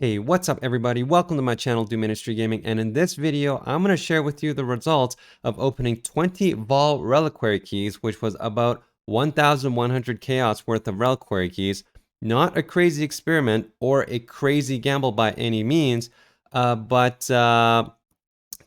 Hey, what's up everybody? Welcome to my channel, Do Ministry Gaming, and in this video, I'm going to share with you the results of opening 20 Vaal Reliquary keys, which was about 1,100 chaos worth of Reliquary keys. Not a crazy experiment or a crazy gamble by any means, but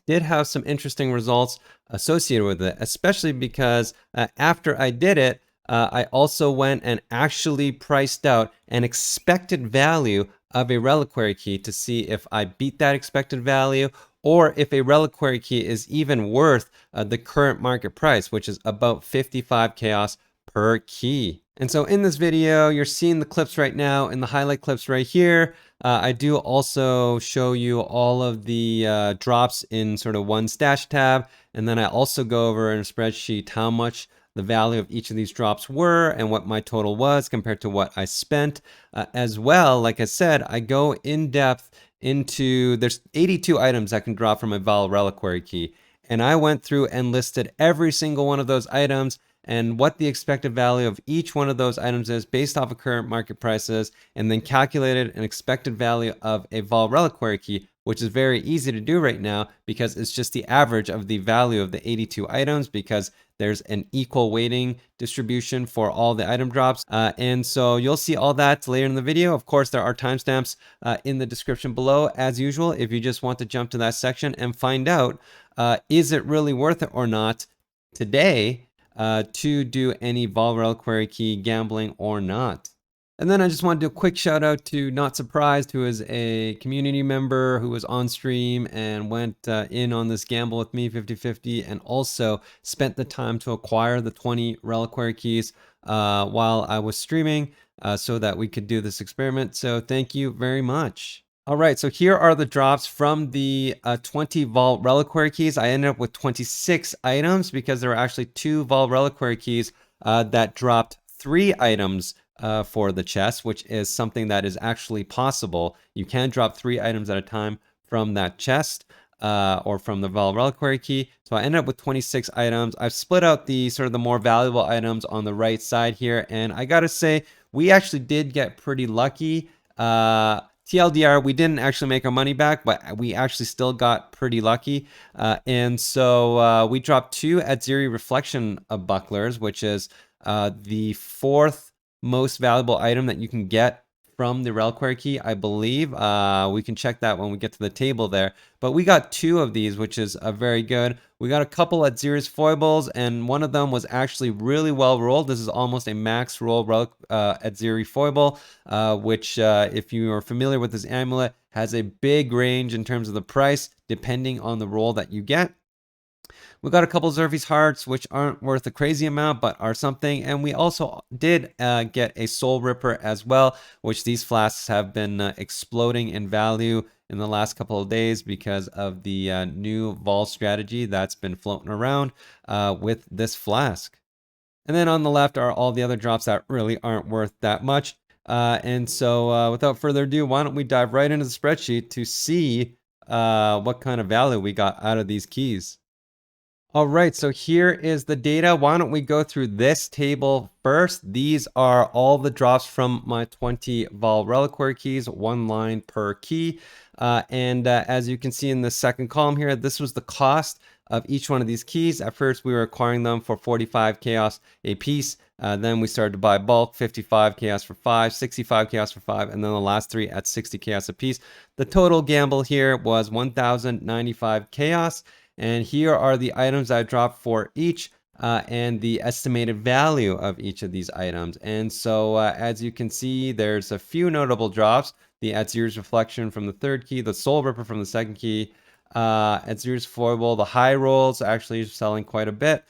did have some interesting results associated with it, especially because after I did it, I also went and actually priced out an expected value of a reliquary key to see if I beat that expected value or if a reliquary key is even worth the current market price, which is about 55 chaos per key. And so in this video, you're seeing the clips right now and the highlight clips right here. I do also show you all of the drops in sort of one stash tab. And then I also go over in a spreadsheet how much the value of each of these drops were and what my total was compared to what I spent. As well, like I said, I go in depth into, there's 82 items that can drop from a Vaal Reliquary key. And I went through and listed every single one of those items and what the expected value of each one of those items is based off of current market prices, and then calculated an expected value of a Vaal Reliquary key, which is very easy to do right now because it's just the average of the value of the 82 items because there's an equal weighting distribution for all the item drops. And so you'll see all that later in the video. Of course, there are timestamps in the description below, as usual, if you just want to jump to that section and find out, is it really worth it or not today to do any Vaal Reliquary key gambling or not. And then I just want to do a quick shout out to Not Surprised, who is a community member who was on stream and went in on this gamble with me 50-50 and also spent the time to acquire the 20 Reliquary keys while I was streaming so that we could do this experiment. So thank you very much. All right, so here are the drops from the 20 Vaal Reliquary keys. I ended up with 26 items because there were actually 2 Vaal Reliquary keys that dropped 3 items for the chest, which is something that is actually possible. You can drop 3 items at a time from that chest or from the Vaal Reliquary key. So I ended up with 26 items. I've split out the sort of the more valuable items on the right side here, and I gotta say, we actually did get pretty lucky. TLDR, we didn't actually make our money back, but we actually still got pretty lucky. And so we dropped 2 Atziri Reflection Bucklers, which is the 4th most valuable item that you can get from the Reliquary key, I believe. We can check that when we get to the table there. But we got 2 of these, which is very good. We got a couple Atziri's foibles, and one of them was actually really well rolled. This is almost a max roll Atziri foible, which, if you are familiar with this amulet, has a big range in terms of the price, depending on the roll that you get. We got a couple Xerxes hearts, which aren't worth a crazy amount, but are something. And we also did get a Soul Ripper as well, which these flasks have been exploding in value in the last couple of days because of the new Vaal strategy that's been floating around with this flask. And then on the left are all the other drops that really aren't worth that much. And so without further ado, why don't we dive right into the spreadsheet to see what kind of value we got out of these keys. All right, so here is the data. Why don't we go through this table first? These are all the drops from my 20 Vaal Reliquary keys, 1 line per key. And as you can see in the second column here, this was the cost of each one of these keys. At first, we were acquiring them for 45 chaos a piece. Then we started to buy bulk, 55 chaos for 5, 65 chaos for 5, and then the last 3 at 60 chaos a piece. The total gamble here was 1,095 chaos. And here are the items I dropped for each and the estimated value of each of these items. And so as you can see, there's a few notable drops. The Atziri's Reflection from the 3rd key, the Soul Ripper from the 2nd key, Atziri's Foible, the high rolls actually selling quite a bit.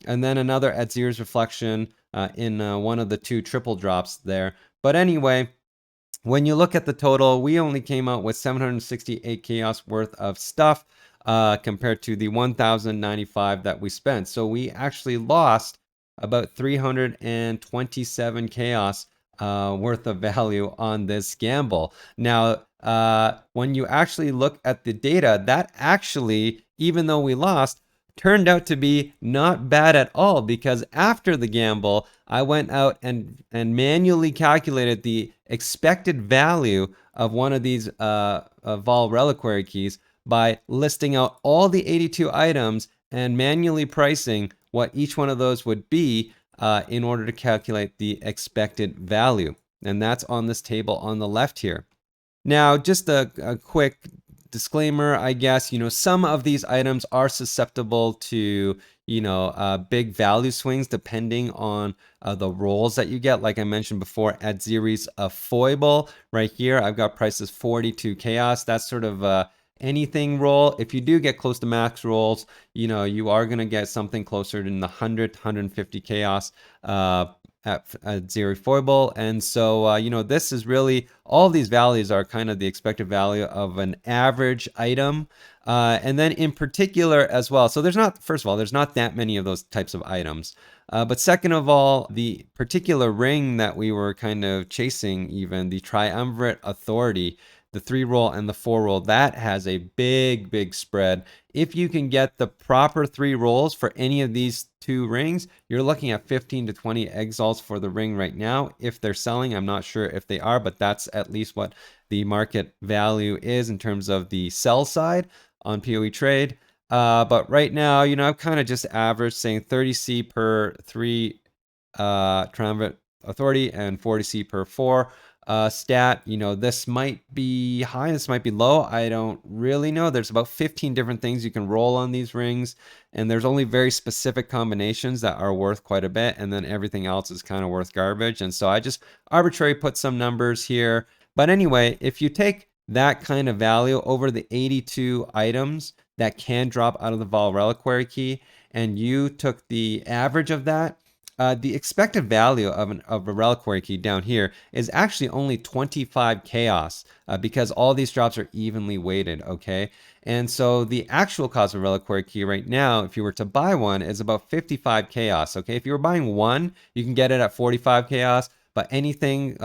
And then another Atziri's Reflection in one of the 2 triple drops there. But anyway, when you look at the total, we only came out with 768 chaos worth of stuff compared to the 1,095 that we spent. So we actually lost about 327 chaos worth of value on this gamble. Now, when you actually look at the data, that actually, even though we lost, turned out to be not bad at all, because after the gamble, I went out and manually calculated the expected value of one of these Vaal Reliquary keys by listing out all the 82 items and manually pricing what each one of those would be in order to calculate the expected value. And that's on this table on the left here. Now, just a quick disclaimer, I guess, some of these items are susceptible to, big value swings depending on the rolls that you get. Like I mentioned before, Atziri's a foible right here. I've got prices 42 chaos. That's sort of anything roll. If you do get close to max rolls, you are going to get something closer to the 100 to 150 chaos at Atziri foible. And so, this is really, all these values are kind of the expected value of an average item. And then in particular as well, so first of all, there's not that many of those types of items. But second of all, the particular ring that we were kind of chasing, even the Triumvirate Authority, the 3-roll and the 4-roll, that has a big spread. If you can get the proper 3 rolls for any of these 2 rings, you're looking at 15 to 20 exiles for the ring right now. If they're selling, I'm not sure if they are, but that's at least what the market value is in terms of the sell side on PoE trade. But right now, I've kind of just averaged saying 30C per 3 Triumvirate Authority and 40C per 4 stat. This might be high, this might be low. I don't really know. There's about 15 different things you can roll on these rings, and there's only very specific combinations that are worth quite a bit, and then everything else is kind of worth garbage. And so I just arbitrarily put some numbers here. But anyway, if you take that kind of value over the 82 items that can drop out of the Vaal Reliquary key, and you took the average of that, the expected value of a reliquary key down here is actually only 25 chaos because all these drops are evenly weighted, okay? And so the actual cost of a reliquary key right now, if you were to buy one, is about 55 chaos, okay? If you were buying one, you can get it at 45 chaos, but anything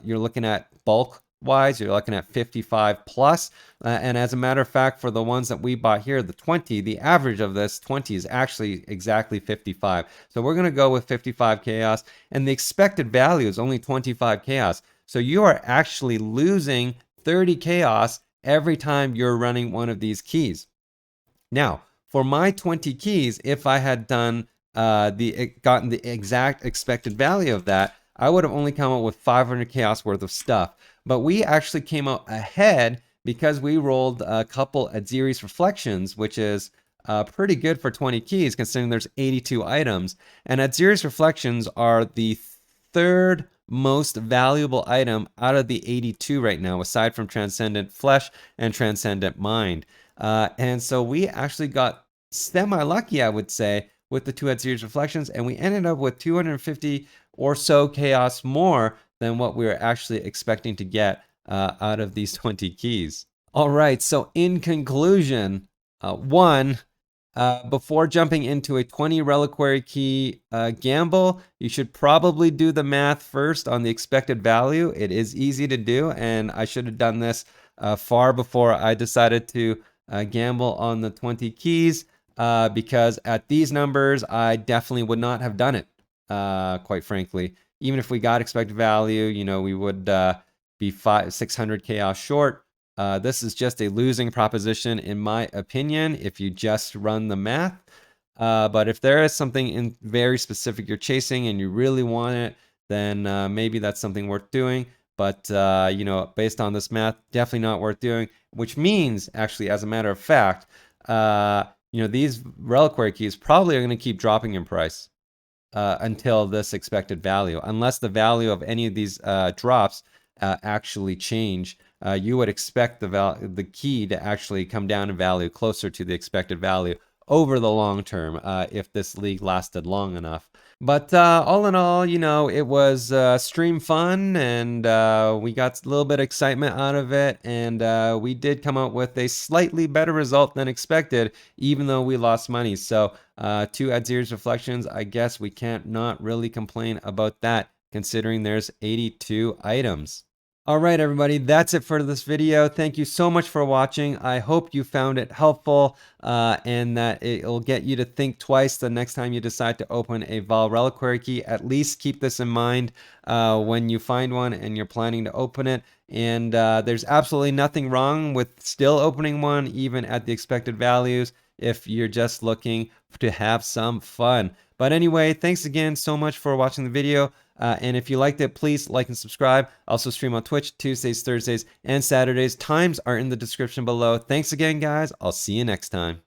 you're looking at bulk wise, you're looking at 55 plus. And as a matter of fact, for the ones that we bought here, the 20, the average of this 20 is actually exactly 55. So we're going to go with 55 chaos, and the expected value is only 25 chaos. So you are actually losing 30 chaos every time you're running one of these keys. Now, for my 20 keys, if I had done gotten the exact expected value of that, I would have only come up with 500 chaos worth of stuff. But we actually came out ahead because we rolled a couple Atziri's Reflections, which is pretty good for 20 keys considering there's 82 items. And Atziri's Reflections are the 3rd most valuable item out of the 82 right now, aside from Transcendent Flesh and Transcendent Mind. And so we actually got semi-lucky, I would say, with the 2 Atziri's Reflections, and we ended up with 250 or so chaos more than what we were actually expecting to get out of these 20 keys. All right, so in conclusion, before jumping into a 20 reliquary key gamble, you should probably do the math first on the expected value. It is easy to do, and I should have done this far before I decided to gamble on the 20 keys because at these numbers, I definitely would not have done it, quite frankly. Even if we got expected value, we would be 600 chaos short. This is just a losing proposition, in my opinion, if you just run the math. But if there is something very specific you're chasing and you really want it, then maybe that's something worth doing. But, based on this math, definitely not worth doing, which means, actually, as a matter of fact, these reliquary keys probably are going to keep dropping in price until this expected value. Unless the value of any of these drops actually change, you would expect the key to actually come down in value closer to the expected value over the long term if this league lasted long enough. But all in all, it was stream fun, and we got a little bit of excitement out of it, and we did come out with a slightly better result than expected, even though we lost money. So 2 Atziri's Reflections, I guess we can't not really complain about that, considering there's 82 items. All right, everybody, that's it for this video. Thank you so much for watching. I hope you found it helpful and that it'll get you to think twice the next time you decide to open a Vaal Reliquary key. At least keep this in mind when you find one and you're planning to open it. And there's absolutely nothing wrong with still opening one, even at the expected values, if you're just looking to have some fun. But anyway, thanks again so much for watching the video. And if you liked it, please like and subscribe. I also stream on Twitch Tuesdays, Thursdays, and Saturdays. Times are in the description below. Thanks again, guys. I'll see you next time.